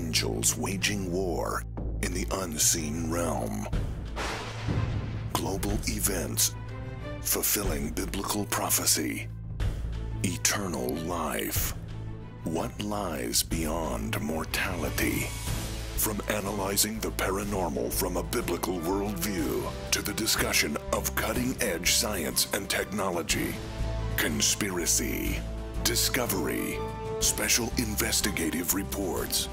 angels waging war in the unseen realm. Global events fulfilling biblical prophecy. Eternal life. What lies beyond mortality? From analyzing the paranormal from a biblical worldview to the discussion of cutting-edge science and technology, conspiracy, discovery, special investigative reports.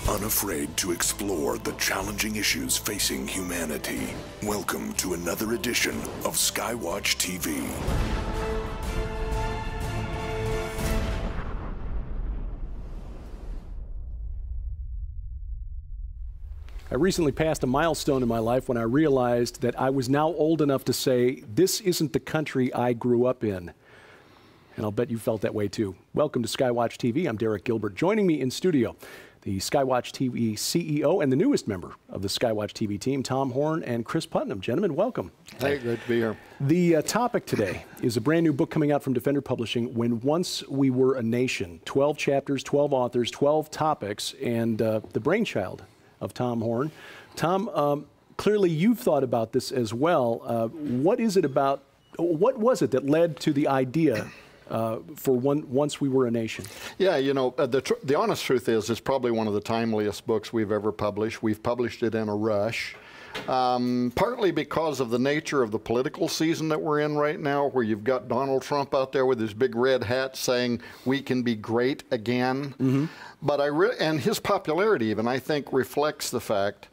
Unafraid to explore the challenging issues facing humanity. Welcome to another edition of Skywatch TV. I recently passed a milestone in my life when I realized that I was now old enough to say, this isn't the country I grew up in. And I'll bet you felt that way too. Welcome to Skywatch TV. I'm Derek Gilbert. Joining me in studio, the Skywatch TV CEO and the newest member of the Skywatch TV team, Tom Horn and Chris Putnam. Gentlemen, welcome. Hey, great to be here. The topic today is a brand new book coming out from Defender Publishing, When Once We Were a Nation. 12 chapters, 12 authors, 12 topics, and the brainchild of Tom Horn. Tom, clearly you've thought about this as well. What was it that led to the idea for Once We Were a Nation? Yeah, you know, the honest truth is it's probably one of the timeliest books we've ever published. We've published it in a rush. Partly because of the nature of the political season that we're in right now, where you've got Donald Trump out there with his big red hat saying we can be great again. Mm-hmm. But and his popularity even, I think, reflects the fact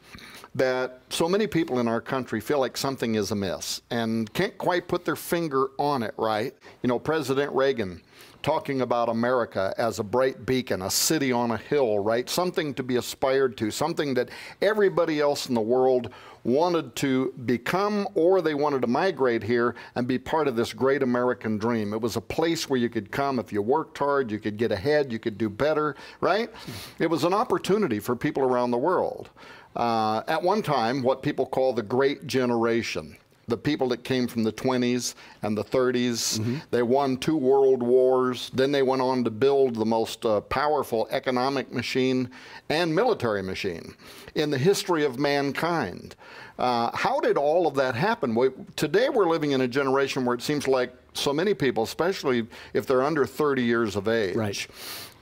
that so many people in our country feel like something is amiss and can't quite put their finger on it, right? You know, President Reagan talking about America as a bright beacon, a city on a hill, right? Something to be aspired to, something that everybody else in the world wanted to become, or they wanted to migrate here and be part of this great American dream. It was a place where you could come if you worked hard, you could get ahead, you could do better, right? It was an opportunity for people around the world. At one time, what people call the Great Generation, the people that came from the 20s and the 30s. Mm-hmm. They won 2 world wars. Then they went on to build the most powerful economic machine and military machine in the history of mankind. How did all of that happen? Today we're living in a generation where it seems like so many people, especially if they're under 30 years of age, right.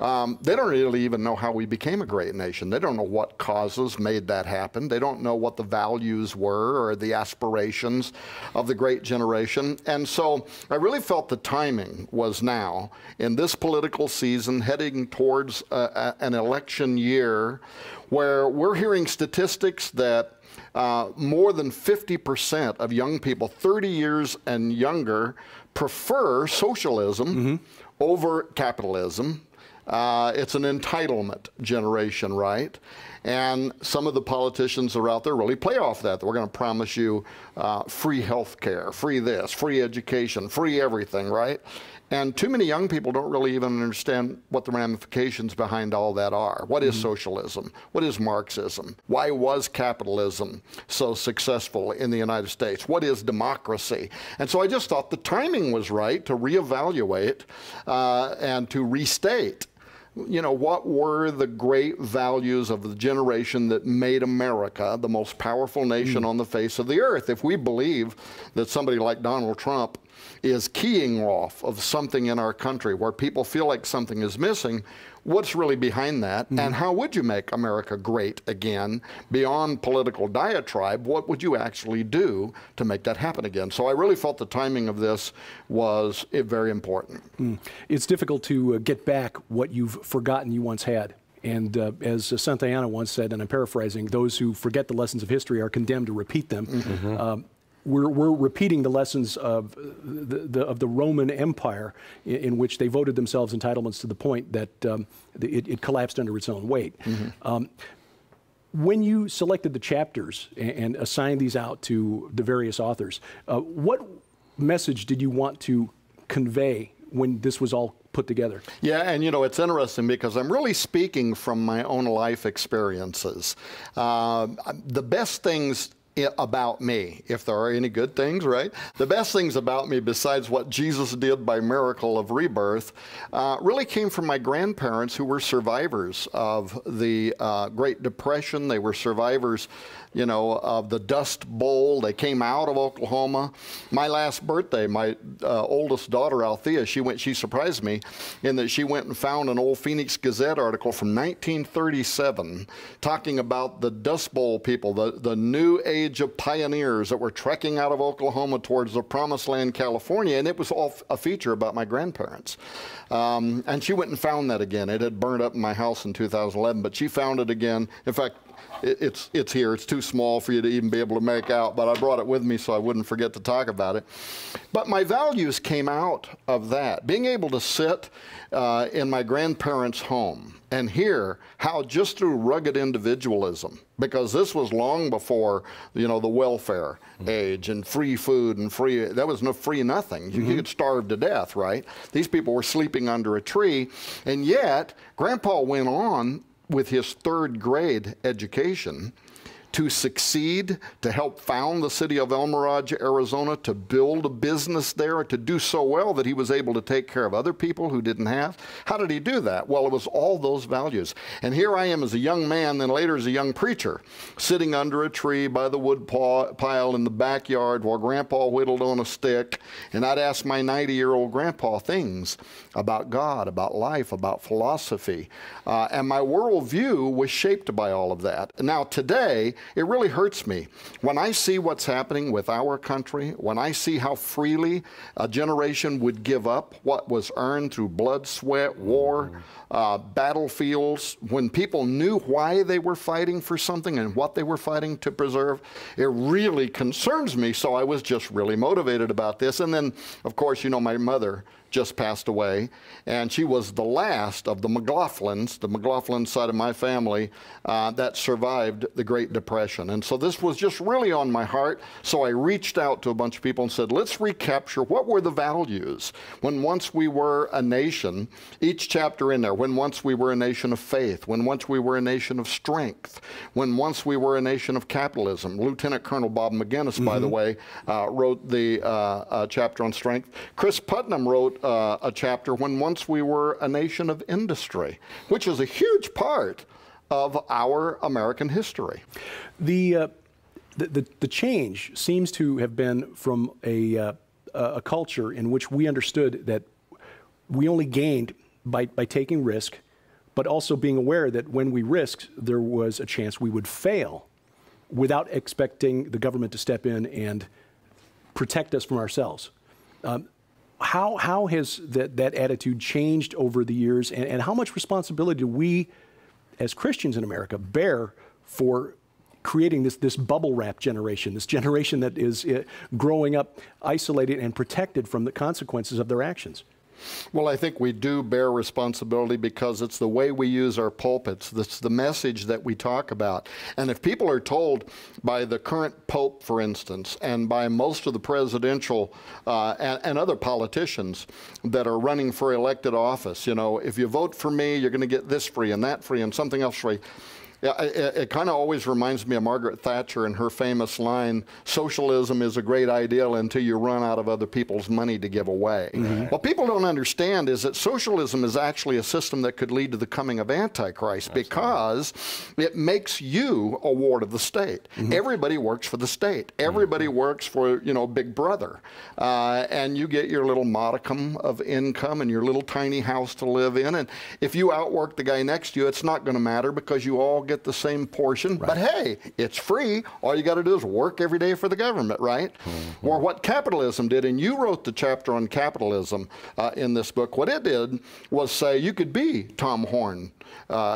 They don't really even know how we became a great nation. They don't know what causes made that happen. They don't know what the values were or the aspirations of the great generation. And so I really felt the timing was now, in this political season, heading towards an election year, where we're hearing statistics that more than 50% of young people, 30 years and younger, prefer socialism over capitalism. It's an entitlement generation, right? And some of the politicians that are out there really play off that. We're going to promise you free health care, free this, free education, free everything, right? And too many young people don't really even understand what the ramifications behind all that are. What is socialism? What is Marxism? Why was capitalism so successful in the United States? What is democracy? And so I just thought the timing was right to reevaluate and to restate, you know, what were the great values of the generation that made America the most powerful nation on the face of the earth. If we believe that somebody like Donald Trump is keying off of something in our country where people feel like something is missing, what's really behind that? And how would you make America great again? Beyond political diatribe, what would you actually do to make that happen again? So I really felt the timing of this was very important. It's difficult to get back what you've forgotten you once had. And as Santayana once said, and I'm paraphrasing, those who forget the lessons of history are condemned to repeat them. We're repeating the lessons of the Roman Empire, in which they voted themselves entitlements to the point that it collapsed under its own weight. When you selected the chapters and assigned these out to the various authors, what message did you want to convey when this was all put together? Yeah, and you know, it's interesting because I'm really speaking from my own life experiences. The best things about me, if there are any good things, right? The best things about me, besides what Jesus did by miracle of rebirth, really came from my grandparents, who were survivors of the Great Depression. They were survivors, you know, of the Dust Bowl. They came out of Oklahoma. My last birthday, my oldest daughter, Althea, she surprised me in that she went and found an old Phoenix Gazette article from 1937 talking about the Dust Bowl people, the new age of pioneers that were trekking out of Oklahoma towards the promised land, California, and it was all a feature about my grandparents. And she went and found that again. It had burned up in my house in 2011, but she found it again. In fact, it's here. It's too small for you to even be able to make out, but I brought it with me so I wouldn't forget to talk about it. But my values came out of that. Being able to sit in my grandparents' home and hear how just through rugged individualism, because this was long before, you know, the welfare age and free food and free, there was no free nothing. You could starve to death, right? These people were sleeping under a tree, and yet Grandpa went on with his third grade education to succeed, to help found the city of El Mirage, Arizona, to build a business there, to do so well that he was able to take care of other people who didn't have. How did he do that? Well, it was all those values. And here I am as a young man, then later as a young preacher, sitting under a tree by the wood pile in the backyard while Grandpa whittled on a stick, and I'd ask my 90-year-old grandpa things about God, about life, about philosophy. And my worldview was shaped by all of that. Now today, it really hurts me when I see what's happening with our country, when I see how freely a generation would give up what was earned through blood, sweat, war, battlefields, when people knew why they were fighting for something and what they were fighting to preserve. It really concerns me, so I was just really motivated about this. And then, of course, you know, my mother just passed away, and she was the last of the McLaughlin side of my family, that survived the Great Depression. And so this was just really on my heart, so I reached out to a bunch of people and said, let's recapture what were the values when once we were a nation, each chapter in there, when once we were a nation of faith, when once we were a nation of strength, when once we were a nation of capitalism. Lieutenant Colonel Bob McGinnis, by the way, wrote the chapter on strength. Chris Putnam wrote a chapter when once we were a nation of industry, which is a huge part of our American history. The change seems to have been from a culture in which we understood that we only gained by taking risk, but also being aware that when we risked, there was a chance we would fail without expecting the government to step in and protect us from ourselves. How has that attitude changed over the years, and how much responsibility do we, as Christians in America, bear for creating this bubble wrap generation, this generation that is growing up isolated and protected from the consequences of their actions? Well, I think we do bear responsibility because it's the way we use our pulpits. It's the message that we talk about. And if people are told by the current Pope, for instance, and by most of the presidential and other politicians that are running for elected office, you know, if you vote for me, you're going to get this free and that free and something else free. Yeah, it kind of always reminds me of Margaret Thatcher and her famous line, socialism is a great ideal until you run out of other people's money to give away. What people don't understand is that socialism is actually a system that could lead to the coming of Antichrist because it makes you a ward of the state. Everybody works for the state. Everybody works for, you know, Big Brother. And you get your little modicum of income and your little tiny house to live in. And if you outwork the guy next to you, it's not going to matter because you all get the same portion. Right. But hey, it's free. All you got to do is work every day for the government, right? Or what capitalism did, and you wrote the chapter on capitalism in this book. What it did was say you could be Tom Horn,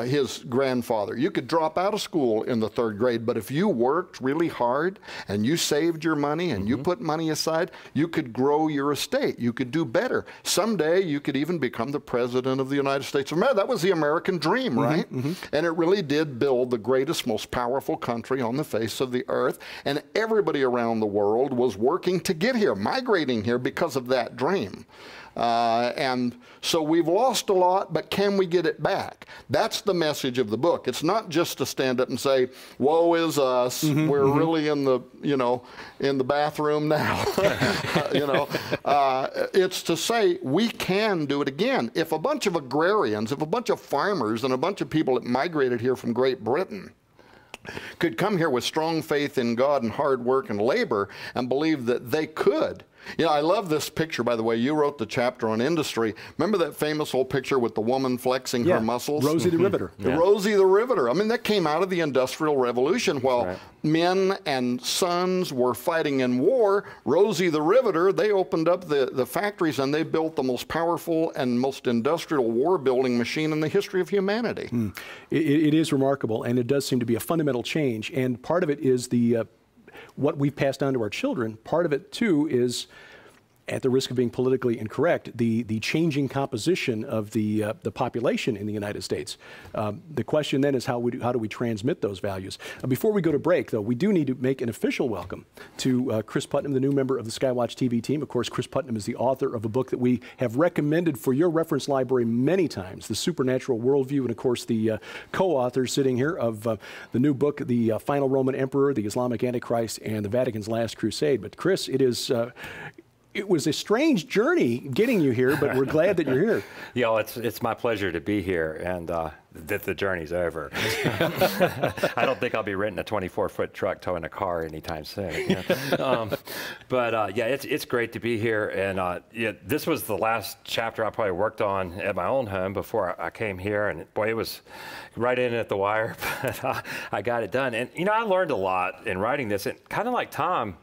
his grandfather. You could drop out of school in the 3rd grade, but if you worked really hard and you saved your money and you put money aside, you could grow your estate. You could do better. Someday you could even become the president of the United States of America. That was the American dream, right? And it really did build the greatest, most powerful country on the face of the earth. And everybody around the world was working to get here, migrating here because of that dream. And so we've lost a lot, but can we get it back? That's the message of the book. It's not just to stand up and say, woe is us, we're really in the, in the bathroom now. It's to say we can do it again. If a bunch of agrarians, if a bunch of farmers and a bunch of people that migrated here from Great Britain could come here with strong faith in God and hard work and labor and believe that they could. I love this picture, by the way. You wrote the chapter on industry. Remember that famous old picture with the woman flexing her muscles? Rosie the Riveter. Rosie the Riveter. I mean, that came out of the Industrial Revolution. While men and sons were fighting in war, Rosie the Riveter, they opened up the factories and they built the most powerful and most industrial war-building machine in the history of humanity. It is remarkable, and it does seem to be a fundamental change. And part of it is what we've passed on to our children. Part of it, too, is, at the risk of being politically incorrect, the changing composition of the population in the United States. The question then is how do we transmit those values? Before we go to break, though, we do need to make an official welcome to Chris Putnam, the new member of the Skywatch TV team. Of course, Chris Putnam is the author of a book that we have recommended for your reference library many times, The Supernatural Worldview, and of course the co-author sitting here of the new book, The Final Roman Emperor, the Islamic Antichrist, and the Vatican's Last Crusade. But Chris, it was a strange journey getting you here, but we're glad that you're here. It's my pleasure to be here, and that the journey's over. I don't think I'll be renting a 24-foot truck towing a car anytime soon. It's great to be here, and this was the last chapter I probably worked on at my own home before I came here, and boy, it was right in at the wire, but I got it done. And I learned a lot in writing this, and kind of like Tom,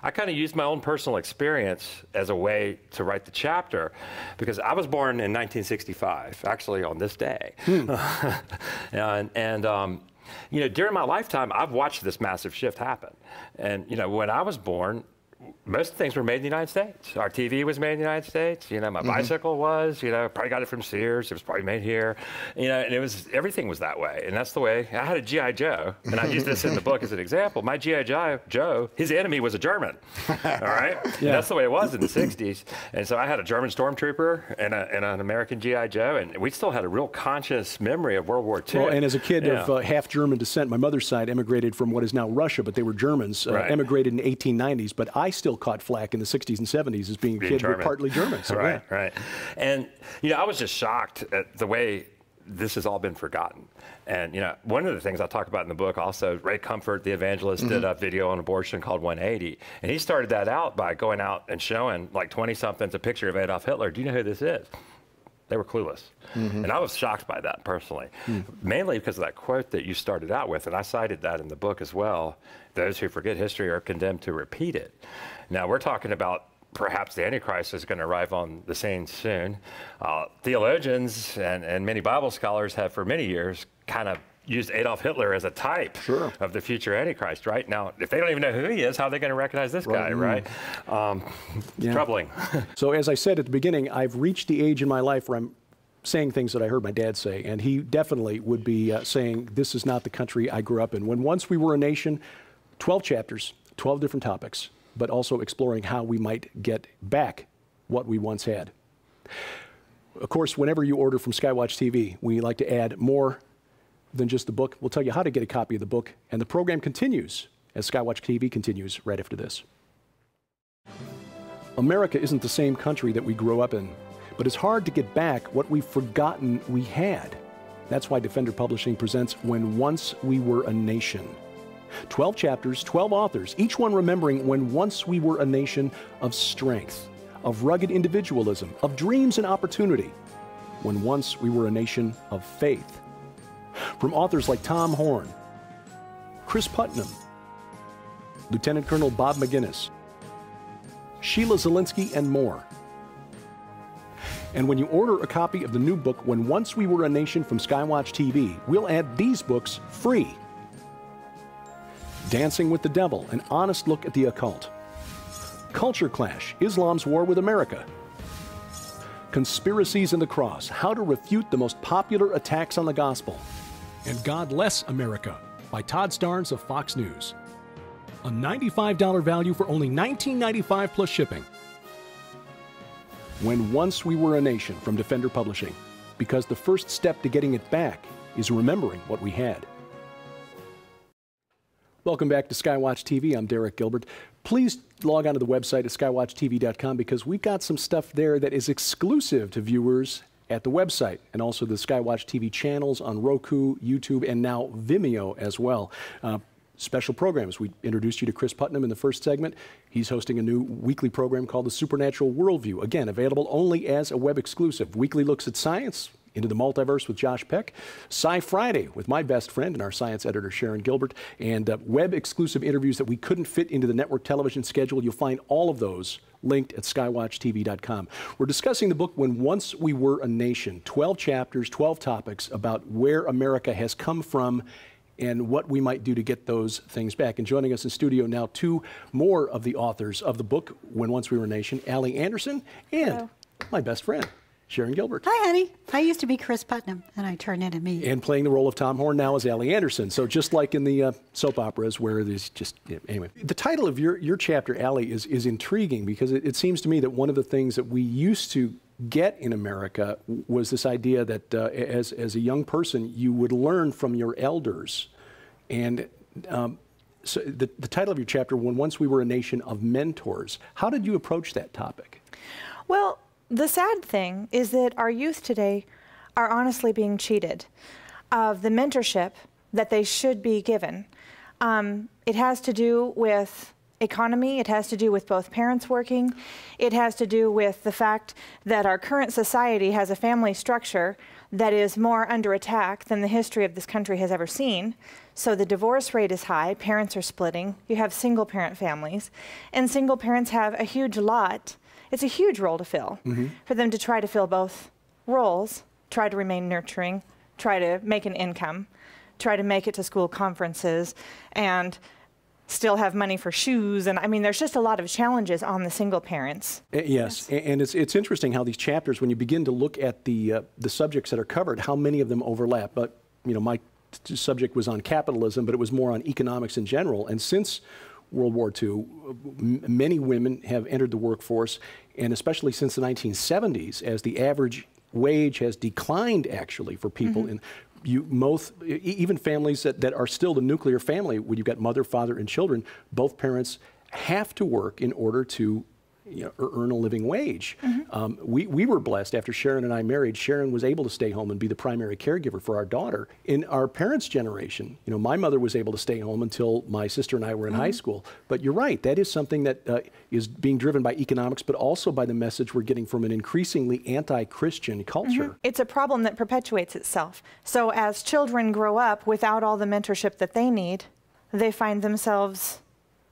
I kind of used my own personal experience as a way to write the chapter, because I was born in 1965, actually on this day. During my lifetime, I've watched this massive shift happen. And, when I was born, most things were made in the United States. Our TV was made in the United States. My bicycle was, probably got it from Sears. It was probably made here. And everything was that way. And that's the way. I had a G.I. Joe, and I use this in the book as an example. My G.I. Joe, his enemy was a German. All right? Yeah. That's the way it was in the 60s. And so I had a German stormtrooper and an American G.I. Joe, and we still had a real conscious memory of World War II. Well, and as a kid of half German descent, my mother's side emigrated from what is now Russia, but they were Germans, emigrated in the 1890s. But I still caught flack in the 60s and 70s as being a kid with partly German. So, right. And, I was just shocked at the way this has all been forgotten. And, one of the things I talk about in the book also, Ray Comfort, the evangelist, did a video on abortion called 180. And he started that out by going out and showing, like 20-somethings, a picture of Adolf Hitler. Do you know who this is? They were clueless. And I was shocked by that personally, mainly because of that quote that you started out with, and I cited that in the book as well. Those who forget history are condemned to repeat it. Now, we're talking about perhaps the Antichrist is going to arrive on the scene soon. Theologians and many Bible scholars have for many years kind of used Adolf Hitler as a type of the future Antichrist, right? Now, if they don't even know who he is, how are they going to recognize this guy, right? Troubling. So as I said at the beginning, I've reached the age in my life where I'm saying things that I heard my dad say, and he definitely would be saying, this is not the country I grew up in. When once we were a nation, 12 chapters, 12 different topics, but also exploring how we might get back what we once had. Of course, whenever you order from Skywatch TV, we like to add more than just the book. We'll tell you how to get a copy of the book, and the program continues as Skywatch TV continues right after this. America isn't the same country that we grew up in, but it's hard to get back what we've forgotten we had. That's why Defender Publishing presents When Once We Were a Nation. 12 chapters, 12 authors, each one remembering when once we were a nation of strength, of rugged individualism, of dreams and opportunity, when once we were a nation of faith. From authors like Tom Horn, Chris Putnam, Lieutenant Colonel Bob McGinnis, Sheila Zielinski, and more. And when you order a copy of the new book, When Once We Were a Nation from Skywatch TV, we'll add these books free. Dancing with the Devil, an honest look at the occult. Culture Clash, Islam's War with America. Conspiracies in the Cross, how to refute the most popular attacks on the gospel. And God Bless America, by Todd Starnes of Fox News. A $95 value for only $19.95 plus shipping. When Once We Were a Nation from Defender Publishing, because the first step to getting it back is remembering what we had. Welcome back to Skywatch TV. I'm Derek Gilbert. Please log on to the website at skywatchtv.com because we've got some stuff there that is exclusive to viewers at the website, and also the Skywatch TV channels on Roku, YouTube, and now Vimeo as well. Special programs. We introduced you to Chris Putnam in the first segment. He's hosting a new weekly program called The Supernatural Worldview. Again, available only as a web exclusive. Weekly looks at science, into the multiverse with Josh Peck, Sci Friday with my best friend and our science editor, Sharon Gilbert, and web exclusive interviews that we couldn't fit into the network television schedule. You'll find all of those linked at skywatchtv.com. We're discussing the book When Once We Were a Nation, 12 chapters, 12 topics about where America has come from and what we might do to get those things back. And joining us in studio now, two more of the authors of the book When Once We Were a Nation, Allie Anderson and Hello. My best friend, Sharon Gilbert. Hi, honey. I used to be Chris Putnam, and I turned into me. And playing the role of Tom Horn now is Allie Anderson. So just like in the soap operas where there's just, anyway. The title of your chapter, Allie, is intriguing because it seems to me that one of the things that we used to get in America was this idea that as a young person, you would learn from your elders. And so the title of your chapter, When Once We Were a Nation of Mentors, how did you approach that topic? Well, the sad thing is that our youth today are honestly being cheated of the mentorship that they should be given. It has to do with economy. It has to do with both parents working. It has to do with the fact that our current society has a family structure that is more under attack than the history of this country has ever seen. So the divorce rate is high, parents are splitting, you have single parent families, and single parents have a huge lot. It's a huge role to fill for them to try to fill both roles, try to remain nurturing, try to make an income, try to make it to school conferences, and still have money for shoes. And I mean, there's just a lot of challenges on the single parents. Yes, and it's interesting how these chapters, when you begin to look at the subjects that are covered, how many of them overlap. But, you know, my subject was on capitalism, but it was more on economics in general. And since World War II, many women have entered the workforce, and especially since the 1970s, as the average wage has declined actually for people in even families that are still the nuclear family, where you've got mother, father, and children, both parents have to work in order to earn a living wage. We were blessed after Sharon and I married. Sharon was able to stay home and be the primary caregiver for our daughter. In our parents' generation, my mother was able to stay home until my sister and I were in high school. But you're right, that is something that is being driven by economics, but also by the message we're getting from an increasingly anti-Christian culture. It's a problem that perpetuates itself. So as children grow up without all the mentorship that they need, they find themselves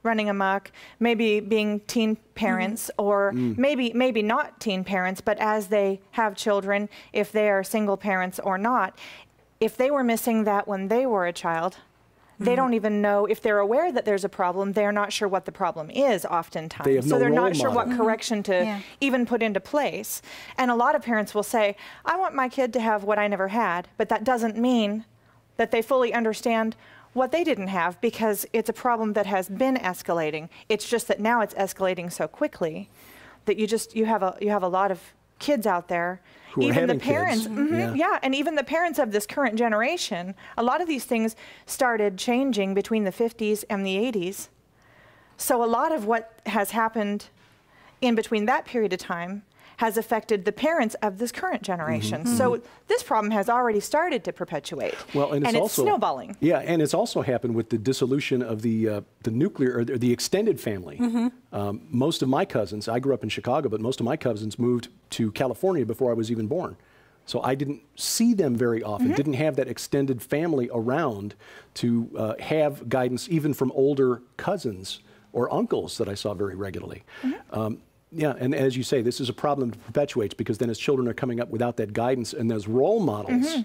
running amok, maybe being teen parents, or maybe not teen parents, but as they have children, if they are single parents or not, if they were missing that when they were a child, they don't even know, if they're aware that there's a problem, they're not sure what the problem is oftentimes. They have no so they're role not sure what model. correction to even put into place. And a lot of parents will say, I want my kid to have what I never had, but that doesn't mean that they fully understand what they didn't have, because it's a problem that has been escalating. It's just that now it's escalating so quickly that you have a lot of kids out there, who are even having the parents, kids. and even the parents of this current generation. A lot of these things started changing between the 50s and the 80s. So a lot of what has happened in between that period of time has affected the parents of this current generation. So this problem has already started to perpetuate. Well, and it's also snowballing. Yeah, and it's also happened with the dissolution of the nuclear, or the extended family. Most of my cousins, I grew up in Chicago, but most of my cousins moved to California before I was even born. So I didn't see them very often, didn't have that extended family around to have guidance even from older cousins or uncles that I saw very regularly. Yeah, and as you say, this is a problem that perpetuates, because then as children are coming up without that guidance and those role models,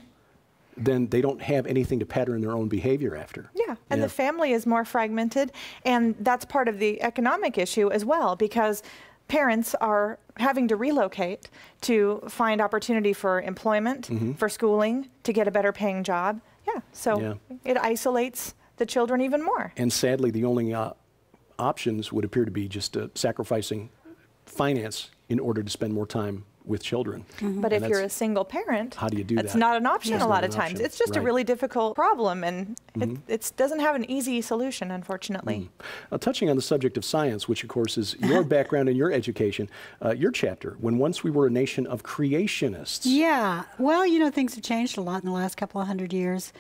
then they don't have anything to pattern their own behavior after. Yeah, and the family is more fragmented, and that's part of the economic issue as well, because parents are having to relocate to find opportunity for employment, for schooling, to get a better paying job. So it isolates the children even more. And sadly, the only options would appear to be just sacrificing finance in order to spend more time with children. But if you're a single parent, how do you do that's that? not an option It's a not lot an of times. option. It's just a Right. really difficult problem, and it doesn't have an easy solution, unfortunately. Touching on the subject of science, which of course is your background and your education, your chapter, When Once We Were a Nation of Creationists. Yeah. Well, you know, things have changed a lot in the last couple of hundred years.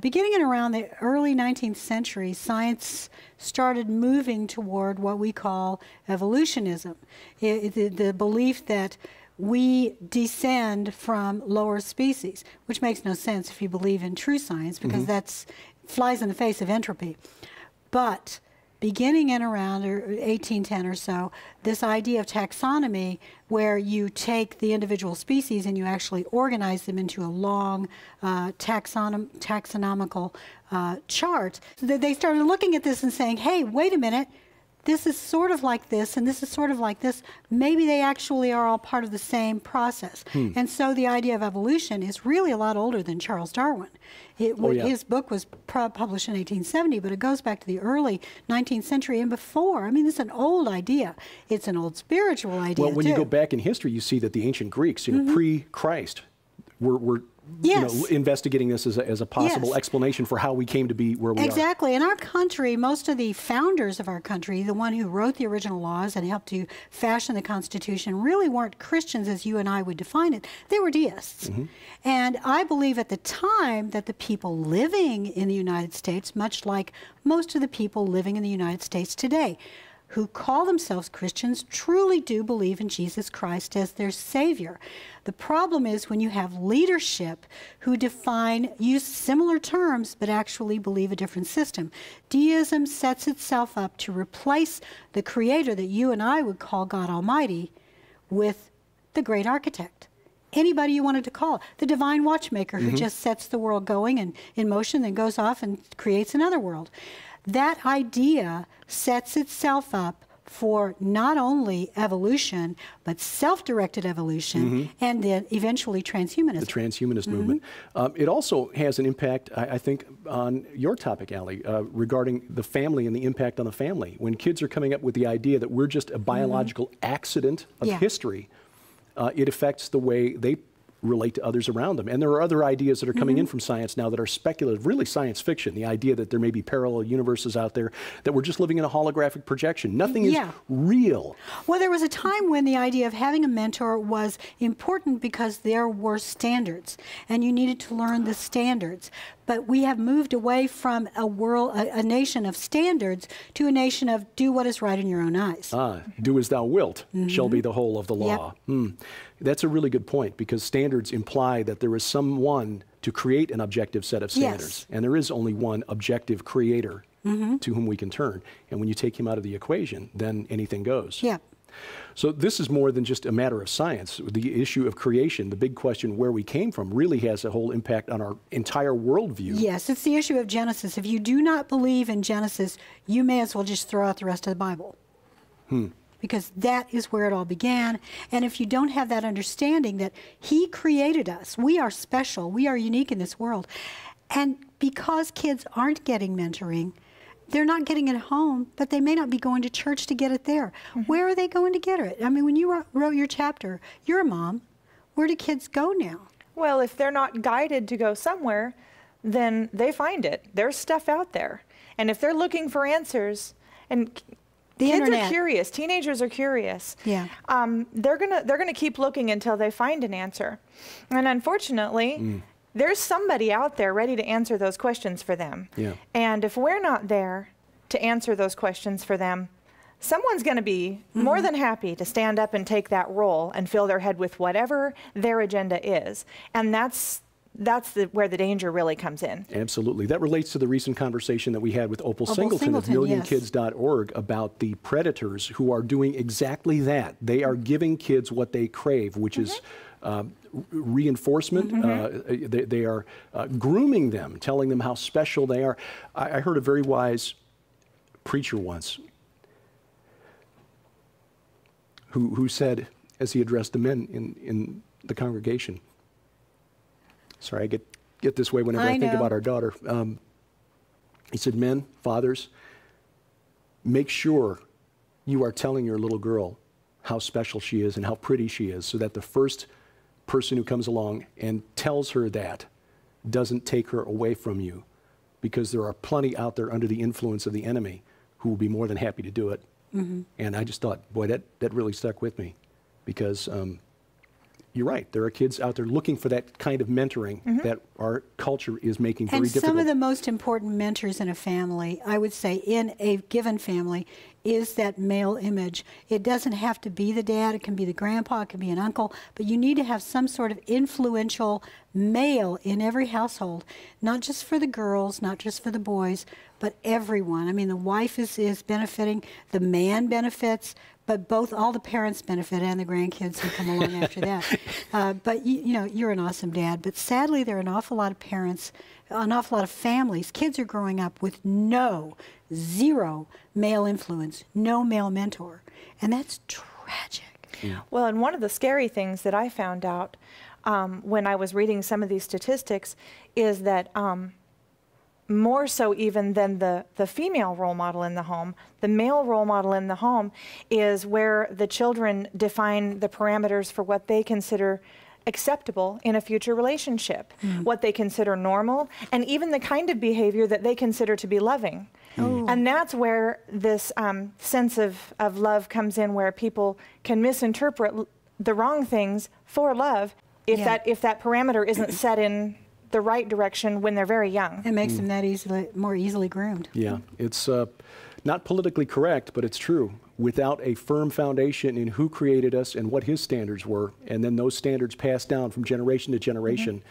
Beginning in around the early 19th century, science started moving toward what we call evolutionism, the belief that we descend from lower species, which makes no sense if you believe in true science, because that's flies in the face of entropy. But beginning in around 1810 or so, this idea of taxonomy, where you take the individual species and you actually organize them into a long taxonomical chart, they started looking at this and saying, hey, wait a minute, this is sort of like this, and this is sort of like this. Maybe they actually are all part of the same process. And so the idea of evolution is really a lot older than Charles Darwin. His book was published in 1870, but it goes back to the early 19th century and before. I mean, it's an old idea. It's an old spiritual idea, Well, when you go back in history, you see that the ancient Greeks, you know, pre-Christ, were Yes. you know, investigating this as a possible Yes. explanation for how we came to be where we are. Exactly. In our country, most of the founders of our country, the one who wrote the original laws and helped to fashion the Constitution, really weren't Christians as you and I would define it. They were deists. And I believe at the time that the people living in the United States, much like most of the people living in the United States today, who call themselves Christians, truly do believe in Jesus Christ as their Savior. The problem is when you have leadership who use similar terms but actually believe a different system. Deism sets itself up to replace the Creator that you and I would call God Almighty with the great architect. Anybody you wanted to call, the divine watchmaker who just sets the world going and in motion, then goes off and creates another world. That idea sets itself up for not only evolution, but self-directed evolution, and then eventually transhumanism. The transhumanist movement. It also has an impact, I think, on your topic, Allie, regarding the family and the impact on the family. When kids are coming up with the idea that we're just a biological accident of history, it affects the way they relate to others around them. And there are other ideas that are coming in from science now that are speculative, really science fiction, the idea that there may be parallel universes out there, that we're just living in a holographic projection. Nothing is real. Well, there was a time when the idea of having a mentor was important because there were standards, and you needed to learn the standards. But we have moved away from a nation of standards to a nation of do what is right in your own eyes. Do as thou wilt shall be the whole of the law. That's a really good point, because standards imply that there is someone to create an objective set of standards. And there is only one objective creator to whom we can turn. And when you take him out of the equation, then anything goes. So this is more than just a matter of science. The issue of creation, the big question where we came from, really has a whole impact on our entire worldview. Yes, it's the issue of Genesis. If you do not believe in Genesis, you may as well just throw out the rest of the Bible. Because that is where it all began. And if you don't have that understanding that He created us, we are special, we are unique in this world. And because kids aren't getting mentoring, they're not getting it at home, but they may not be going to church to get it there. Where are they going to get it? I mean, when you wrote your chapter, you're a mom. Where do kids go now? Well, if they're not guided to go somewhere, then they find it. There's stuff out there. And if they're looking for answers, and kids are curious, teenagers are curious. They're gonna keep looking until they find an answer. And unfortunately, there's somebody out there ready to answer those questions for them. And if we're not there to answer those questions for them, someone's going to be more than happy to stand up and take that role and fill their head with whatever their agenda is. And that's where the danger really comes in. Absolutely. That relates to the recent conversation that we had with Opal Singleton of MillionKids.org about the predators who are doing exactly that. They are giving kids what they crave, which is reinforcement. They are grooming them, telling them how special they are. I heard a very wise preacher once who said, as he addressed the men in the congregation, sorry, I get this way whenever I think about our daughter. He said, men, fathers, make sure you are telling your little girl how special she is and how pretty she is, so that the first person who comes along and tells her that doesn't take her away from you, because there are plenty out there under the influence of the enemy who will be more than happy to do it. And I just thought, boy, that really stuck with me, because you're right. There are kids out there looking for that kind of mentoring that our culture is making very difficult. And some of the most important mentors in a family, I would say, in a given family, is that male image. It doesn't have to be the dad. It can be the grandpa. It can be an uncle. But you need to have some sort of influential male in every household, not just for the girls, not just for the boys, but everyone. I mean, the wife is benefiting, the man benefits, but all the parents benefit, and the grandkids who come along after that. But you know, you're an awesome dad. But sadly, there are an awful lot of parents, an awful lot of families. Kids are growing up with zero male influence, no male mentor, and that's tragic. Well, and one of the scary things that I found out when I was reading some of these statistics is that more so even than the female role model in the home, the male role model in the home is where the children define the parameters for what they consider acceptable in a future relationship, what they consider normal, and even the kind of behavior that they consider to be loving. And that's where this sense of love comes in, where people can misinterpret the wrong things for love if that parameter isn't set in the right direction when they're very young. It makes them that more easily groomed. Yeah, it's not politically correct, but it's true. Without a firm foundation in who created us and what his standards were, and then those standards passed down from generation to generation,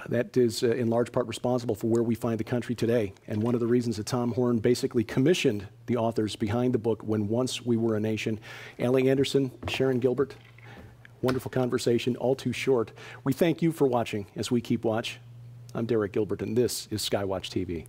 that is in large part responsible for where we find the country today. And one of the reasons that Tom Horn basically commissioned the authors behind the book, When Once We Were a Nation. Allie Anderson, Sharon Gilbert, wonderful conversation, all too short. We thank you for watching as we keep watch. I'm Derek Gilbert, and this is Skywatch TV.